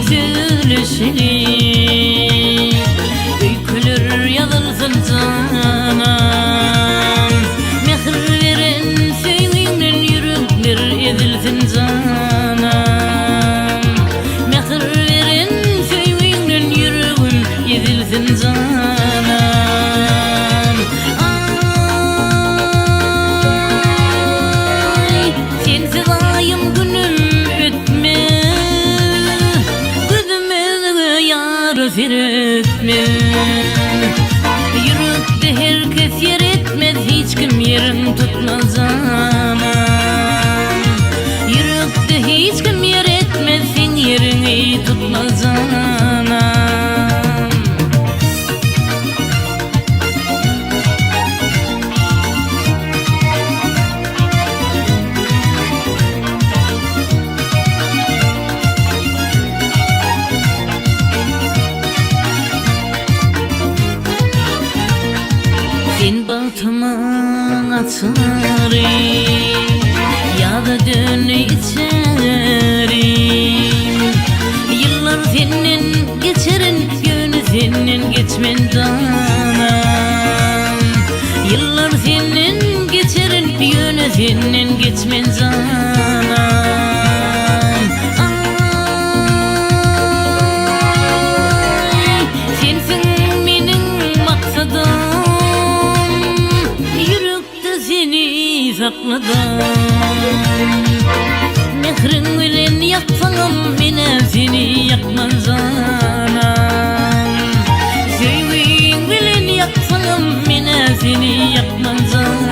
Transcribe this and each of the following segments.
söyleşeli öykülür yazılsın sana. Mehir veren söýüňden ýürekler ezilsin sana. Mehir veren söýüňden ýüregim ezilsin sana. Firetme yürekde herkes yer etmez, hiç kim yerin tutmaz aman. Yürekde hiç kim yer etmez, sen yerini tutmaz aman. Sen baltıma atarı ya da dön içeri. Yıllar senin geçerin, yönü senin geçmen zaman. Yıllar senin geçerin, yönü senin geçmen zaman. Mehrin bilen yaksaňam mene seni yakman zanam. Söýgüň bilen yaksaňam mene seni yakman zanam.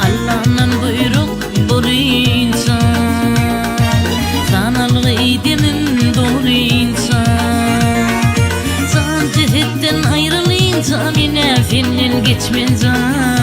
Allah'ın buyruk doğru insan, sanalı demin doğru insan. San cehetten ayrılınca mine senin geçmen zan.